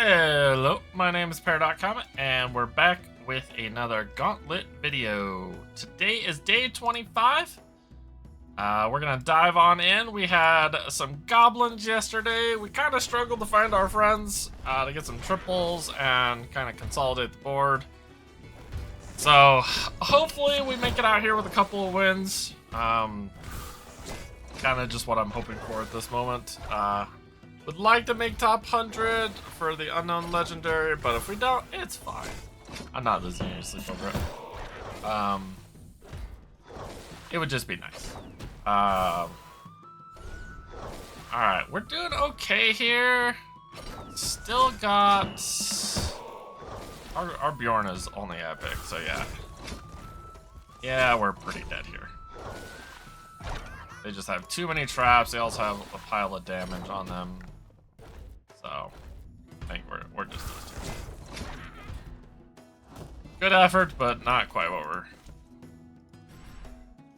Hello, my name is Pear.com, and we're back with another Gauntlet video. Today is day 25. We're gonna dive on in. We had some goblins yesterday. We kind of struggled to find our friends, to get some triples and kind of consolidate the board. So, hopefully we make it out here with a couple of wins. Kind of just what I'm hoping for at this moment. Would like to make top 100 for the unknown legendary, but if we don't, it's fine. I'm not losing any sleep over it. It would just be nice. Alright, we're doing okay here. Still got... Our Bjorn is only epic, so yeah. Yeah, we're pretty dead here. They just have too many traps. They also have a pile of damage on them. So, I think we're just those two. Good effort, but not quite what we're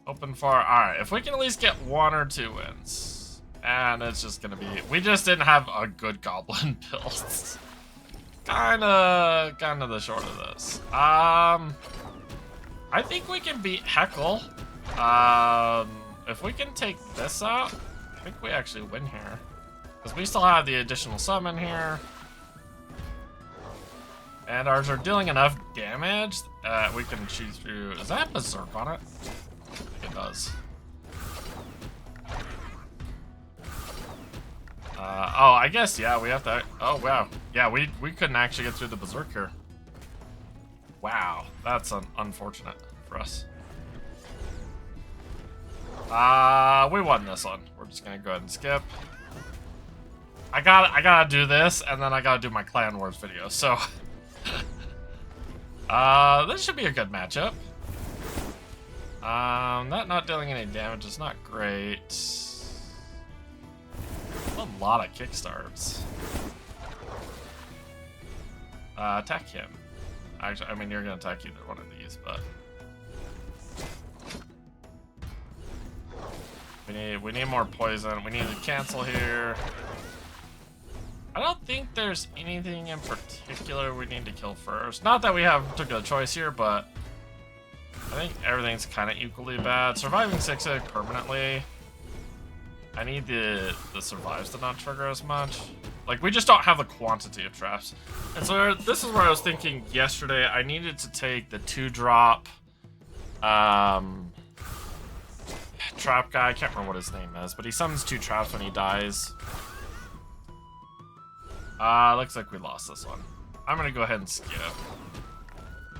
hoping for. Alright, if we can at least get 1 or 2 wins. And it's just gonna be... We just didn't have a good goblin build. Kinda the short of this. I think we can beat Heckle. If we can take this out, I think we actually win here. Because we still have the additional summon here. And ours are dealing enough damage that we can cheese through. Does that have Berserk on it? I think it does. Oh, I guess, yeah, we have to... Oh, wow. Yeah, we couldn't actually get through the Berserk here. Wow, that's unfortunate for us. We won this one. We're just gonna go ahead and skip. I gotta do this, and then I gotta do my Clan Wars video, so... this should be a good matchup. That not dealing any damage is not great. A lot of kickstarts. Attack him. Actually, I mean, you're gonna attack either one of these, but... We need more poison. We need to cancel here. I don't think there's anything in particular we need to kill first. Not that we took a choice here, but I think everything's kind of equally bad. Surviving 6-egg permanently. I need the survives to not trigger as much. Like, we just don't have the quantity of traps. And so this is where I was thinking yesterday. I needed to take the 2-drop trap guy. I can't remember what his name is, but he summons 2 traps when he dies. Looks like we lost this one. I'm gonna go ahead and skip.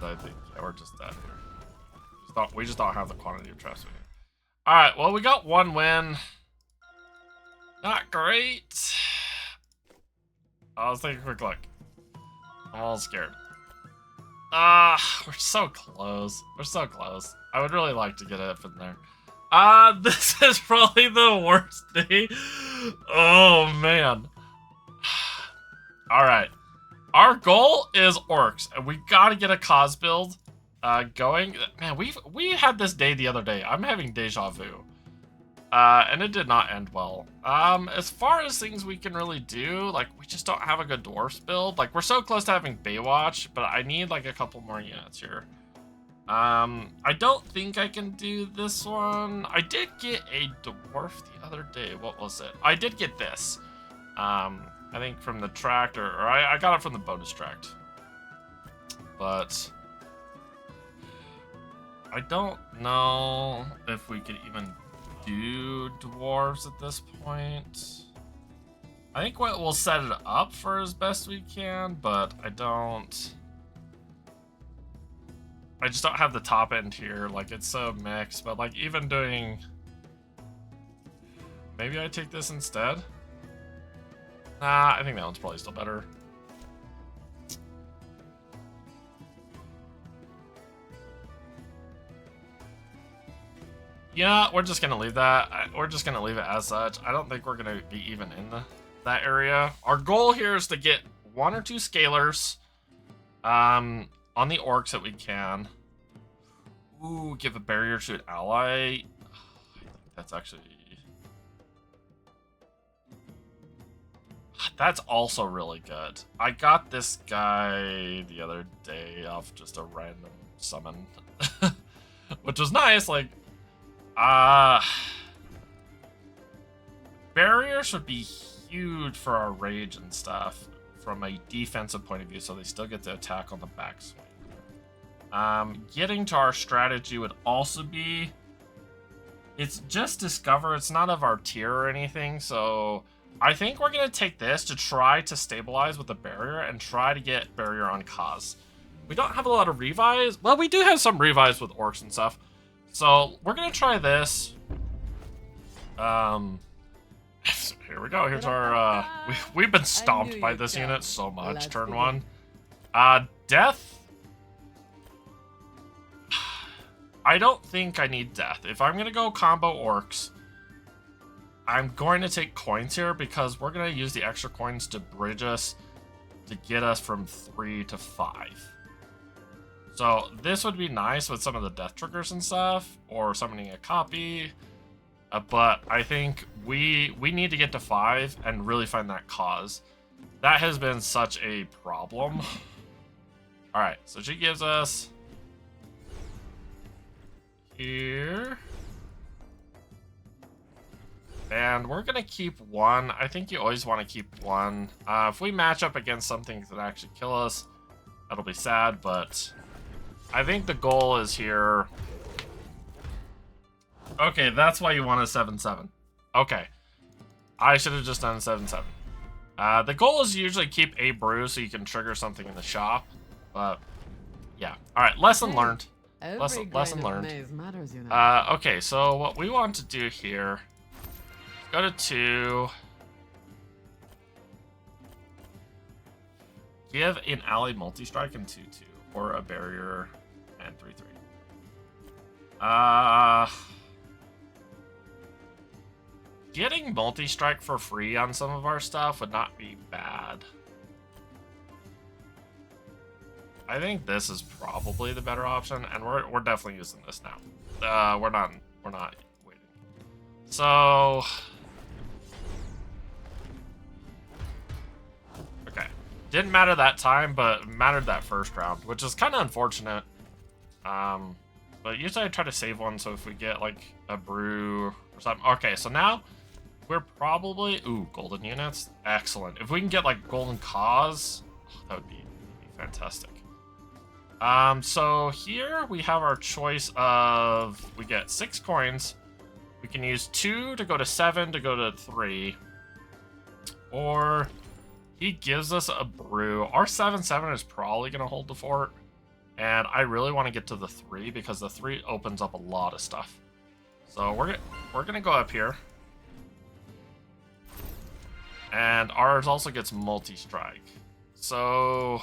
I think, yeah, we're just dead here. We just don't have the quantity of traps we need. Alright, well, we got 1 win. Not great. Let's take a quick look. I'm all scared. We're so close. We're so close. I would really like to get it up in there. This is probably the worst day. Oh, man. Alright. Our goal is orcs, and we gotta get a cause build going. Man, we had this day the other day. I'm having deja vu. And it did not end well. As far as things we can really do, like, we just don't have a good dwarfs build. Like, we're so close to having Baywatch, but I need, like, a couple more units here. I don't think I can do this one. I did get a dwarf the other day. What was it? I did get this. I think from the tract, or I got it from the bonus tract. But I don't know if we could even do dwarves at this point. I think we'll set it up for as best we can, but I just don't have the top end here. Like, it's so mixed, but like, even doing... Maybe I take this instead? Nah, I think that one's probably still better. Yeah, we're just gonna leave that. We're just gonna leave it as such. I don't think we're gonna be even in that area. Our goal here is to get 1 or 2 scalers on the orcs that we can. Ooh, give a barrier to an ally. I think that's actually... That's also really good. I got this guy the other day off just a random summon, which was nice. Like, uh, barriers would be huge for our rage and stuff from a defensive point of view, so they still get the attack on the backswing. Getting to our strategy would also be, it's just discover, it's not of our tier or anything, so I think we're going to take this to try to stabilize with the barrier and try to get barrier on cause. We don't have a lot of revives. Well, we do have some revives with orcs and stuff. So we're going to try this. Here we go. Here's our, we've been stomped by this unit so much. Turn one. Death. I don't think I need death. If I'm going to go combo orcs, I'm going to take coins here because we're going to use the extra coins to bridge us to get us from 3 to 5. So this would be nice with some of the death triggers and stuff, or summoning a copy. But I think we need to get to 5 and really find that cause. That has been such a problem. All right, so she gives us here. And we're going to keep one. I think you always want to keep one. If we match up against something that actually kill us, that'll be sad, but I think the goal is here. Okay, that's why you want a 7-7. Okay. I should have just done a 7-7. The goal is to usually keep a brew so you can trigger something in the shop. But, yeah. Alright, lesson learned. Lesson learned. Okay, so what we want to do here, go to 2. Give an ally multi-strike and 2-2, or a barrier and 3-3. Getting multi-strike for free on some of our stuff would not be bad. I think this is probably the better option, and we're definitely using this now. We're not waiting. So, okay, didn't matter that time, but mattered that first round, which is kind of unfortunate. But usually I try to save one, so if we get like a brew or something. Okay, so now we're probably golden units. Excellent. If we can get like golden cause, that would be fantastic. So here we have our choice of, we get 6 coins. We can use 2 to go to 7 to go to 3. Or he gives us a brew. Our 7-7 is probably going to hold the fort. And I really want to get to the 3 because the 3 opens up a lot of stuff. So we're going to go up here. And ours also gets multi-strike. So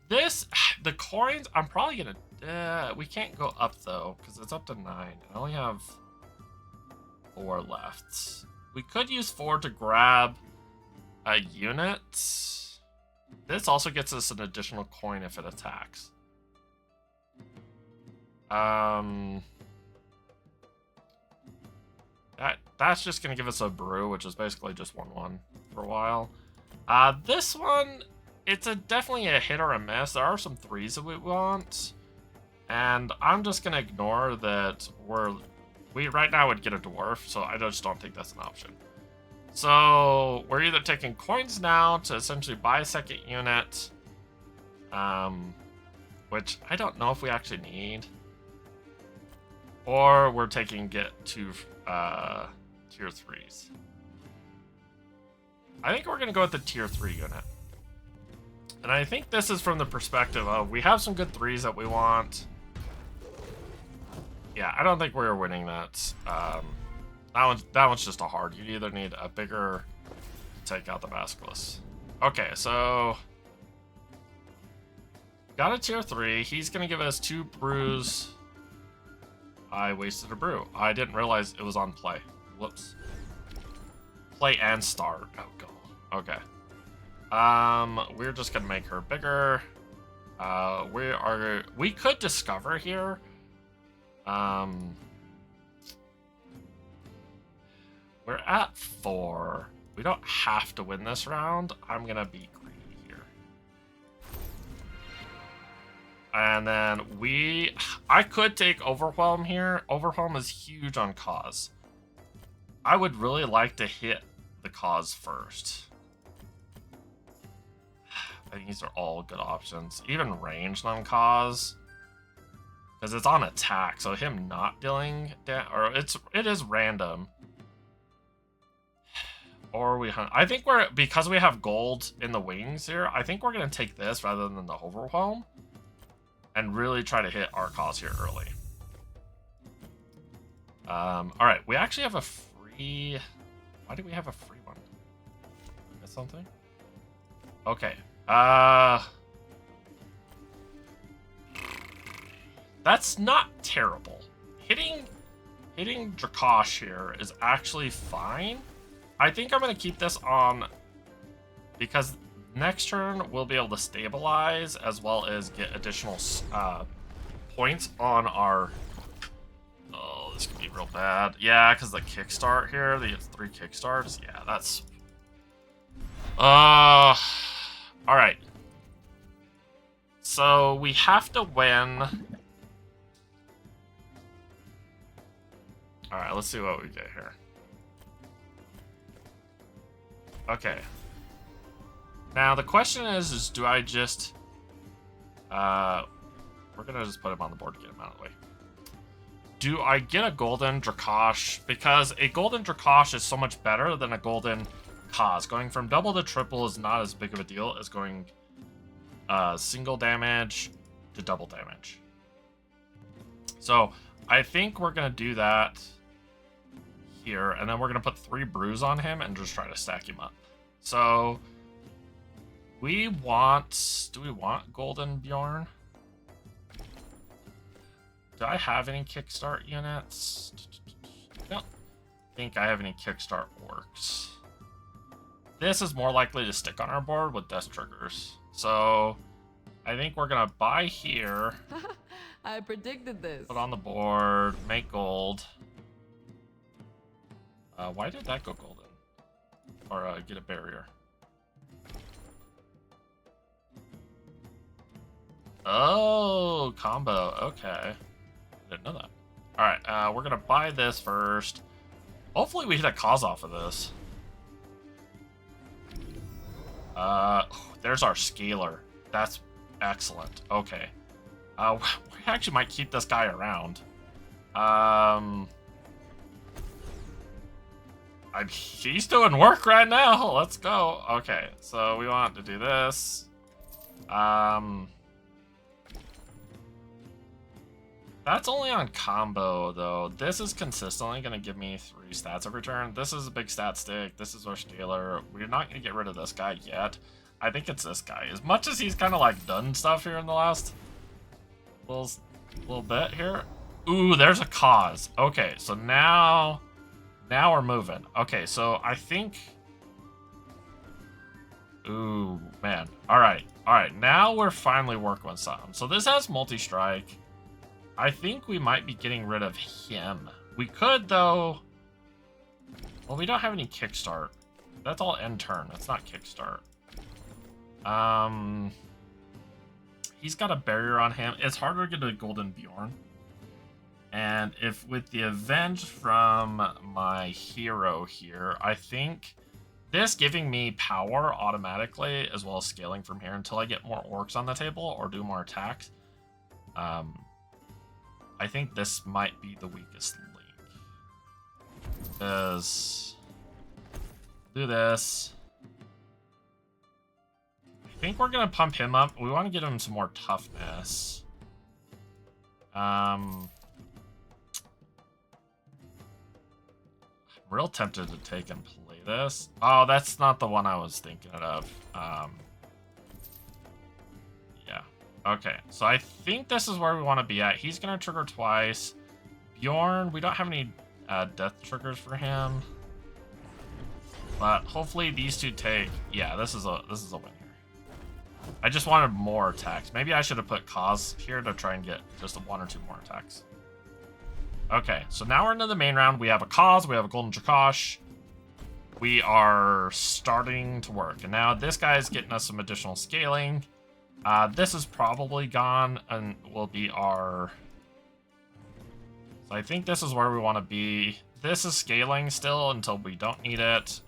this, the coins, I'm probably going to, we can't go up though, because it's up to 9. I only have 4 left. We could use 4 to grab a unit. This also gets us an additional coin if it attacks. That's just going to give us a brew, which is basically just 1-1 for a while. This one, it's definitely a hit or a miss. There are some 3s that we want. And I'm just going to ignore that we right now would get a dwarf, so I just don't think that's an option. So we're either taking coins now to essentially buy a second unit, which I don't know if we actually need, or we're taking get 2 tier 3s. I think we're going to go with the tier 3 unit. And I think this is from the perspective of we have some good 3s that we want. Yeah, I don't think we're winning that. That one's just a hard. You either need a bigger to take out the Basilisk. Okay, so got a tier 3. He's gonna give us 2 brews. I wasted a brew. I didn't realize it was on play. Whoops. Play and start. Oh god. Okay. We're just gonna make her bigger. We could discover We're at 4. We don't have to win this round. I'm gonna be greedy here. And then I could take Overwhelm here. Overwhelm is huge on Cause. I would really like to hit the Cause first. I think these are all good options. Even ranged on Cause. Because it's on attack, so him not dealing it is random. Or we hunt. I think because we have gold in the wings here, I think we're gonna take this rather than the Overwhelm. And really try to hit our Cause here early. Alright, we actually have a free... Why do we have a free one? Did I miss something? Okay. That's not terrible. Hitting Dracosh here is actually fine. I think I'm going to keep this on because next turn we'll be able to stabilize as well as get additional points on our... Oh, this could be real bad. Yeah, because the kickstart here, they get 3 kickstarts. Yeah, that's... Alright. So we have to win. Alright, let's see what we get here. Okay. Now the question is do I just... we're gonna just put him on the board to get him out of the way. Do I get a golden Dracosh? Because a golden Dracosh is so much better than a golden Cause. Going from double to triple is not as big of a deal as going single damage to double damage. So I think we're gonna do that here, and then we're gonna put 3 brews on him and just try to stack him up. So do we want Golden Bjorn? Do I have any kickstart units? I don't think I have any kickstart orcs. This is more likely to stick on our board with death triggers. So I think we're gonna buy here. I predicted this. Put on the board, make gold. Why did that go golden? Or get a barrier. Oh, combo. Okay. Didn't know that. Alright, we're gonna buy this first. Hopefully we hit a Cause off of this. There's our scaler. That's excellent. Okay. We actually might keep this guy around. He's doing work right now. Let's go. Okay, so we want to do this. That's only on combo, though. This is consistently going to give me 3 stats every turn. This is a big stat stick. This is our scaler. We're not going to get rid of this guy yet. I think it's this guy. As much as he's kind of like done stuff here in the last little bit here. Ooh, there's a Cause. Okay, so now we're moving. Okay, so I think... Ooh, man. All right. Now we're finally working with something. So this has multi-strike. I think we might be getting rid of him. We could, though... Well, we don't have any kickstart. That's all end turn. That's not kickstart. He's got a barrier on him. It's harder to get a Golden Bjorn. And if with the Avenge from my hero here, I think this giving me power automatically, as well as scaling from here until I get more orcs on the table or do more attacks. I think this might be the weakest link. Because do this. I think we're gonna pump him up. We want to get him some more toughness. I'm real tempted to take and play this. Oh, that's not the one I was thinking of. Yeah. Okay, so I think this is where we want to be at. He's gonna trigger twice. Bjorn, we don't have any death triggers for him, but hopefully these two take. Yeah, this is a win here. I just wanted more attacks. Maybe I should have put Cause here to try and get just 1 or 2 more attacks. Okay, so now we're into the main round. We have a Cause, we have a Golden Dracosh. we are starting to work. And now this guy's getting us some additional scaling. This is probably gone and will be our... So I think this is where we want to be. This is scaling still until we don't need it.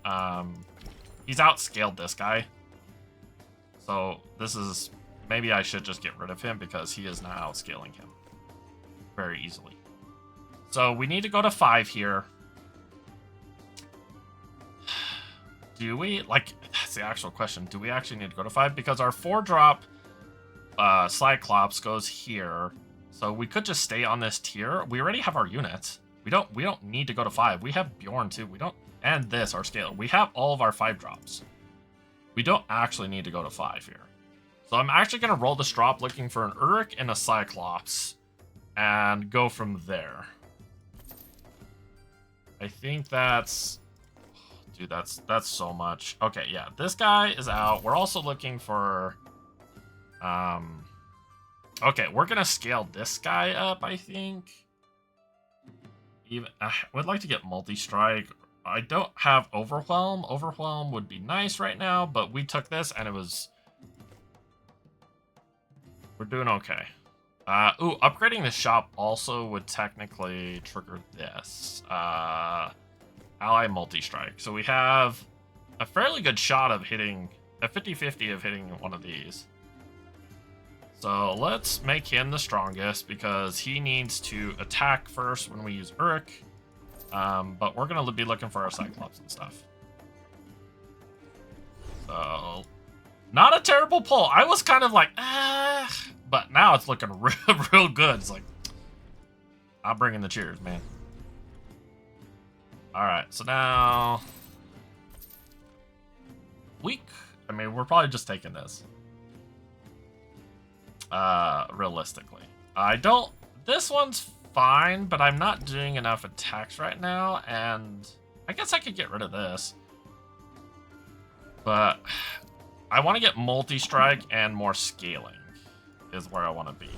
He's outscaled this guy. So this is... Maybe I should just get rid of him because he is now outscaling him very easily. So we need to go to 5 here. Do we? Like, that's the actual question. Do we actually need to go to 5? Because our 4-drop Cyclops goes here. So we could just stay on this tier. We already have our units. We don't need to go to 5. We have Bjorn too. We don't, and this, our scale. We have all of our 5 drops. We don't actually need to go to 5 here. So I'm actually going to roll this drop looking for an Uruk and a Cyclops and go from there. I think that's... Dude, that's so much. Okay, yeah, this guy is out. We're also looking for... Okay, we're going to scale this guy up, I think. Even I would like to get multi-strike. I don't have Overwhelm. Overwhelm would be nice right now, but we took this and it was... We're doing okay. Ooh, upgrading the shop also would technically trigger this. Ally multi-strike. So we have a fairly good shot of hitting, a 50-50 of hitting one of these. So let's make him the strongest because he needs to attack first when we use Uruk. But we're going to be looking for our Cyclops and stuff. So, not a terrible pull. I was kind of like, but now it's looking real good. It's like, I'm bringing the cheers, man. Alright, so now... I mean, we're probably just taking this. Realistically. This one's fine, but I'm not doing enough attacks right now, and I guess I could get rid of this. But I want to get multi-strike and more scaling is where I want to be.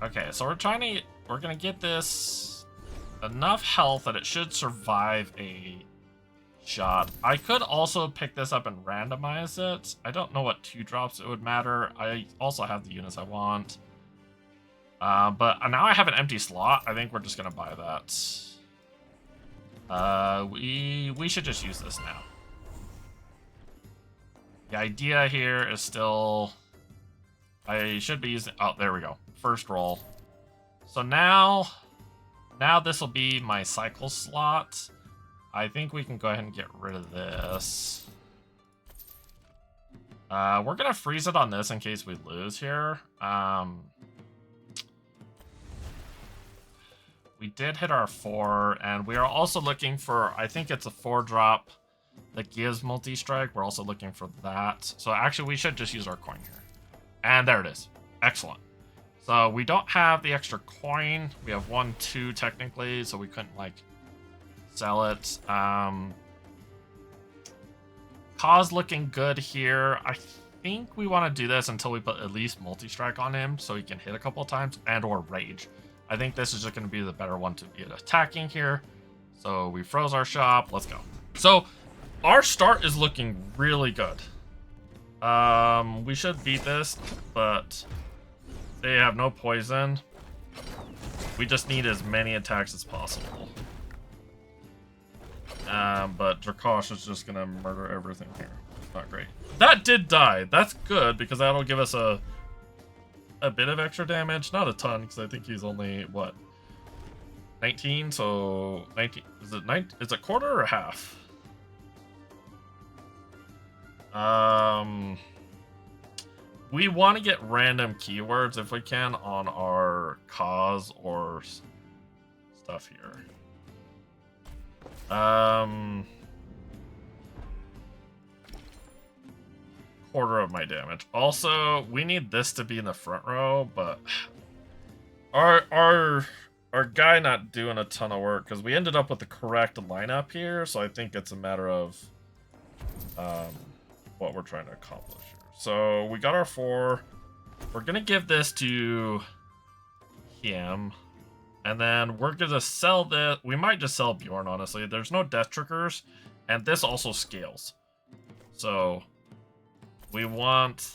Okay, so we're gonna get this enough health that it should survive a shot. I could also pick this up and randomize it. I don't know what 2 drops it would matter. I also have the units I want. But now I have an empty slot. I think we're just gonna buy that. We should just use this now. The idea here is still... I should be using... Oh, there we go. First roll. So now this will be my cycle slot. I think we can go ahead and get rid of this. We're going to freeze it on this in case we lose here. We did hit our 4, and we are also looking for... I think it's a 4-drop that gives multi-strike. We're also looking for that. So actually, we should just use our coin here. And there it is. Excellent. So we don't have the extra coin. We have 1, 2 technically, so we couldn't like sell it. Cause looking good here. I think we want to do this until we put at least multi-strike on him so he can hit a couple of times and or rage. I think this is just going to be the better one to be attacking here. So we froze our shop. Let's go. So our start is looking really good. We should beat this, but they have no poison. We just need as many attacks as possible. But Dracosh is just gonna murder everything here. It's not great. That did die. That's good because that'll give us a bit of extra damage. Not a ton because I think he's only what 19. So 19 is it 9? Is it quarter or half? We want to get random keywords if we can on our cause or stuff here. Quarter of my damage. Also, we need this to be in the front row, but our guy not doing a ton of work because we ended up with the correct lineup here, so I think it's a matter of what we're trying to accomplish here. So we got our 4. We're gonna give this to him, And then we're gonna sell this. We might just sell Bjorn, honestly. There's no death triggers, and this also scales. So we want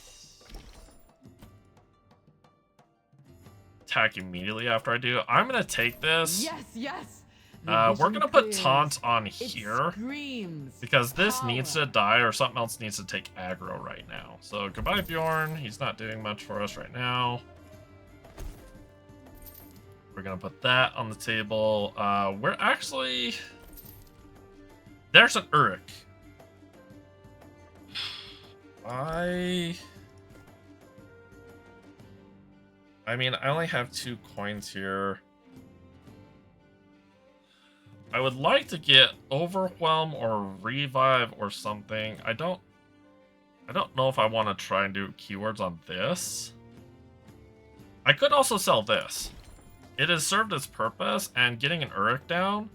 attack immediately after I do. I'm gonna take this. Yes, yes. We're gonna put taunt on here because this power. needs to die or something else needs to take aggro right now. So goodbye Bjorn. He's not doing much for us right now. We're gonna put that on the table. We're actually... There's an Uruk. I mean, I only have 2 coins here. I would like to get Overwhelm or Revive or something. I don't know if I want to try and do keywords on this. I could also sell this. It has served its purpose, and getting an Uruk down,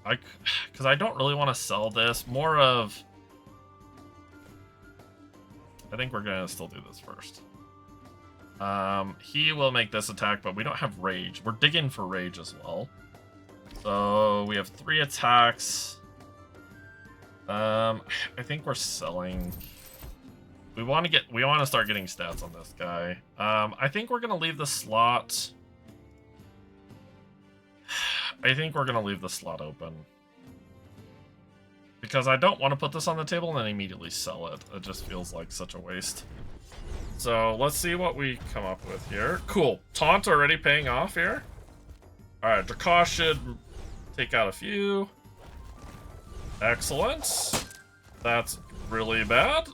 because I don't really want to sell this. More of, I think we're gonna still do this first. He will make this attack, but we don't have Rage. We're digging for Rage as well. So we have 3 attacks. I think we're selling. We want to start getting stats on this guy. I think we're gonna leave the slot. I think we're gonna leave the slot open because I don't want to put this on the table and then immediately sell it. It just feels like such a waste. So let's see what we come up with here. Cool. Taunt already paying off here. Alright, Dracosh should take out a few. Excellent. That's really bad.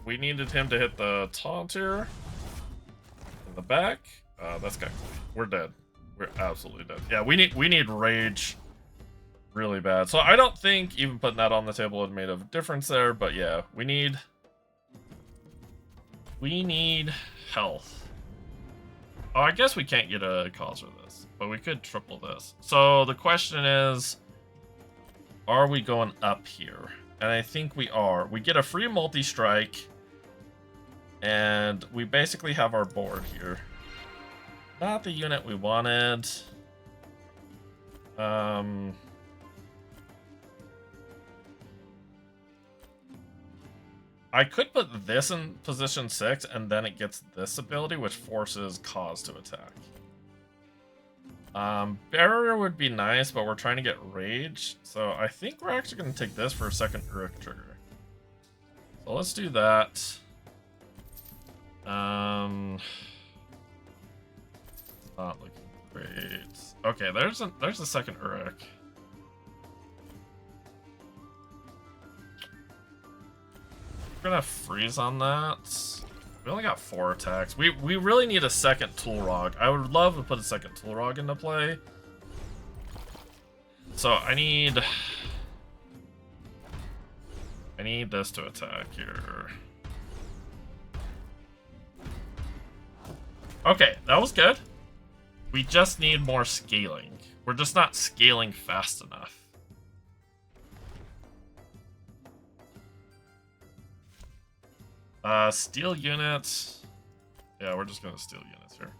We needed him to hit the taunt here. In the back. That's good. We're dead. We're absolutely dead. Yeah, we need Rage really bad. So I don't think even putting that on the table would have made a difference there, but yeah, we need health. Oh, I guess we can't get a cause for this, but we could triple this. So the question is, are we going up here? And I think we are. We get a free multi-strike, and we basically have our board here. Not the unit we wanted. I could put this in position 6, and then it gets this ability, which forces Cause to attack. Barrier would be nice, but we're trying to get Rage, so I think we're actually going to take this for a second Uruk trigger. So let's do that. Not looking great. Okay, there's a second Uruk. We're gonna freeze on that. We only got 4 attacks. We really need a second Toolrog. I would love to put a second Toolrog into play. So I need this to attack here. Okay, that was good. We just need more scaling. We're just not scaling fast enough. Steal units. Yeah, we're just gonna steal units here.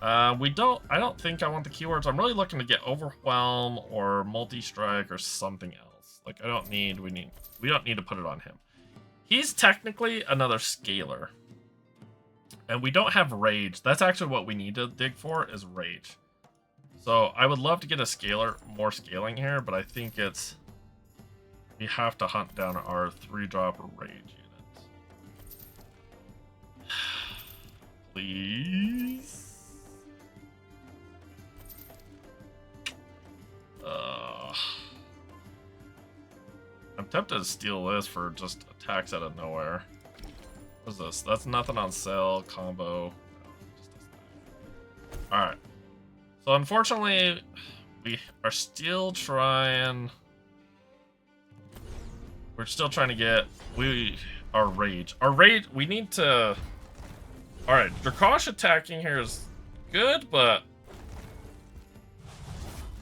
I don't think I want the keywords. I'm really looking to get Overwhelm or Multi-Strike or something else. Like, we don't need to put it on him. He's technically another scaler. And we don't have Rage. That's actually what we need to dig for, is Rage. So I would love to get a scaler, more scaling here, but I think we have to hunt down our 3-drop Rage unit. Please. I'm tempted to steal this for just attacks out of nowhere. What is this? That's nothing on sale, combo. Alright. So unfortunately, we are still trying... We're still trying to get... Our Rage. Our Rage, we need to... Alright, Dracosh attacking here is good, but...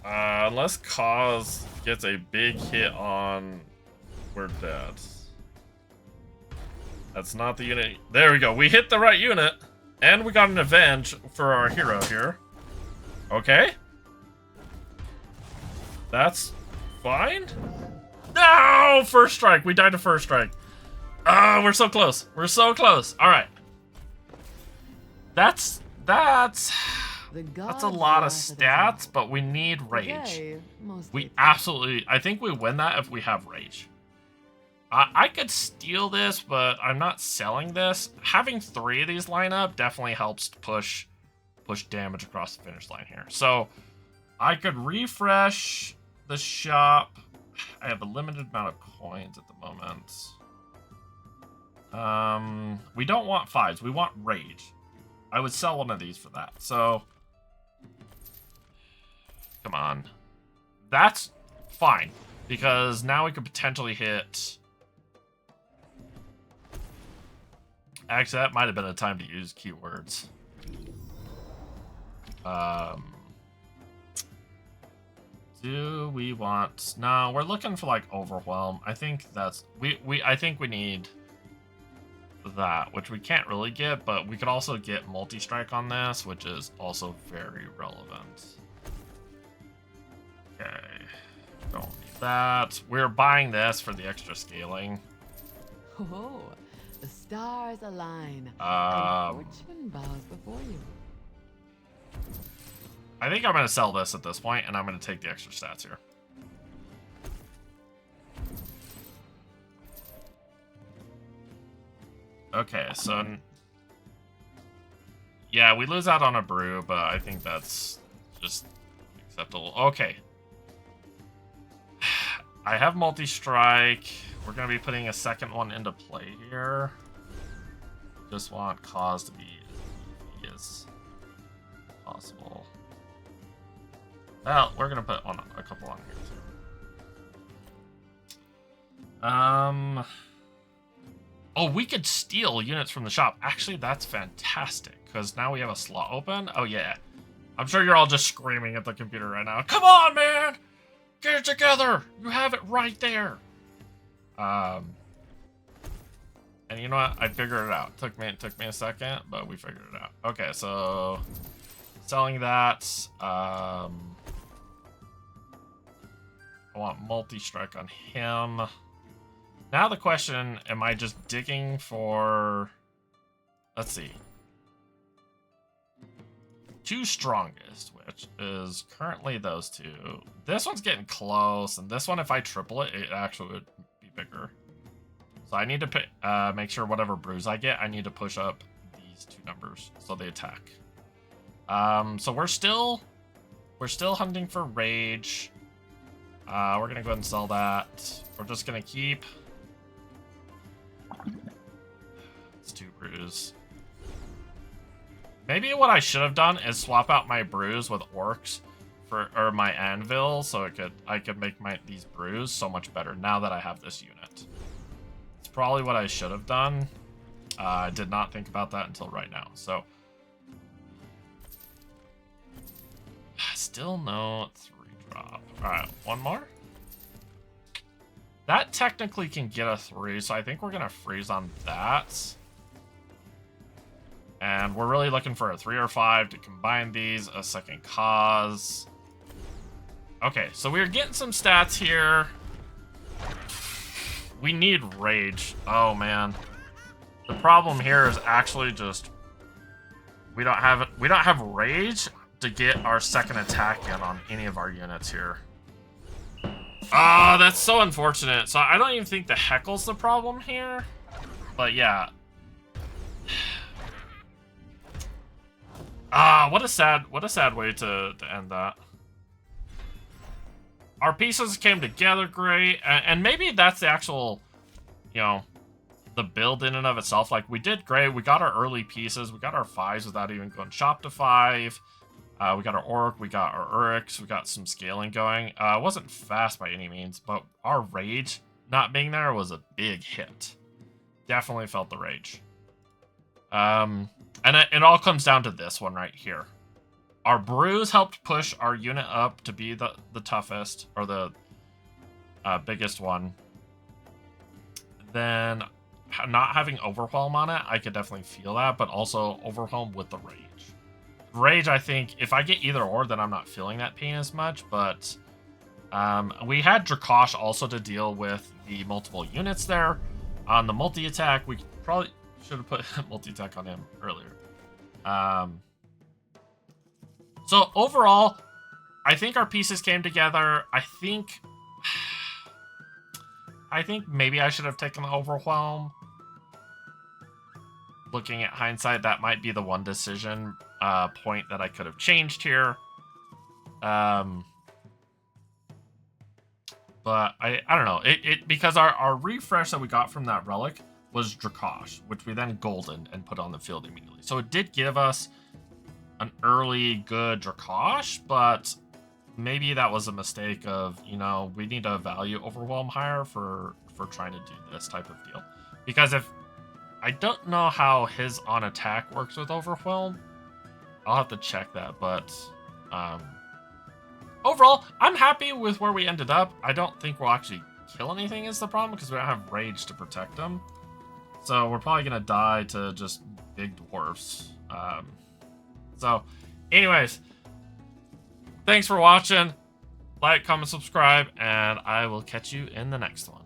unless Cause gets a big hit on... We're dead. That's not the unit. There we go. We hit the right unit. And we got an Avenge for our hero here. Okay. That's fine. No! First strike. We died to first strike. Oh, we're so close. We're so close. All right. That's a lot of stats, but we need rage. We absolutely... I think we win that if we have rage. I could steal this, but I'm not selling this. Having 3 of these line up definitely helps to push damage across the finish line here. So I could refresh the shop. I have a limited amount of coins at the moment. We don't want 5s. We want rage. I would sell one of these for that. So come on. That's fine, because now we could potentially hit... Actually, that might have been a time to use keywords. Do we want... No, we're looking for, like, overwhelm. I think that's... I think we need that, which we can't really get, but we could also get multi-strike on this, which is also very relevant. Okay. Don't need that. We're buying this for the extra scaling. Oh, the stars align. And fortune bows before you. I think I'm going to sell this at this point, and I'm going to take the extra stats here. Okay, so... Yeah, we lose out on a brew, but I think that's just acceptable. Okay. I have multi-strike. We're going to be putting a second one into play here. Just want cause to be as easy as possible. Well, we're going to put on a couple on here, too. Oh, we could steal units from the shop. Actually, that's fantastic, because now we have a slot open. Oh, yeah. I'm sure you're all just screaming at the computer right now. Come on, man! Get it together! You have it right there! And you know what? I figured it out. It took me a second, but we figured it out. Okay, so... Selling that. I want multi-strike on him. Now the question, am I just digging for... Let's see. 2 strongest, which is currently those 2. This one's getting close, and this one, if I triple it, it actually would be bigger. So I need to make sure whatever brews I get, I need to push up these 2 numbers, so they attack. So we're still hunting for rage. We're gonna go ahead and sell that. We're just gonna keep... It's 2 brews. Maybe what I should have done is swap out my brews with orcs or my anvil, so I could make these brews so much better now that I have this unit. It's probably what I should have done. I did not think about that until right now. So still no 3-drop. All right, one more. That technically can get a 3, so I think we're gonna freeze on that. And we're really looking for a 3 or 5 to combine these, a second cause. Okay, so we're getting some stats here. We need rage. Oh, man. The problem here is actually just... We don't have rage to get our second attack in on any of our units here. Ah, that's so unfortunate. So I don't even think the heckle's the problem here. But yeah. Ah, what a sad way to end that. Our pieces came together great, and maybe that's the actual, you know, the build in and of itself. Like, we did great. We got our early pieces. We got our 5s without even going shop to 5. We got our orc. We got our Urix. We got some scaling going. It wasn't fast by any means, but our rage not being there was a big hit. Definitely felt the rage. And it all comes down to this one right here. Our brews helped push our unit up to be the toughest, or the biggest one. Then not having overwhelm on it, I could definitely feel that, but also overwhelm with the rage. Rage, I think, if I get either or, then I'm not feeling that pain as much, but we had Dracosh also to deal with the multiple units there. On the multi-attack, we probably should have put multi-attack on him earlier. So overall, I think our pieces came together. I think maybe I should have taken the Overwhelm. Looking at hindsight, that might be the one decision point that I could have changed here. But I don't know. Because our refresh that we got from that relic was Dracosh, which we then golden and put on the field immediately. So it did give us an early good Dracosh, but maybe that was a mistake of, you know, we need to value Overwhelm higher for trying to do this type of deal. Because if I don't know how his on attack works with Overwhelm, I'll have to check that, but overall, I'm happy with where we ended up. I don't think we'll actually kill anything is the problem, because we don't have Rage to protect them. So we're probably going to die to just big dwarfs. So, anyways, thanks for watching. Like, comment, subscribe, and I will catch you in the next one.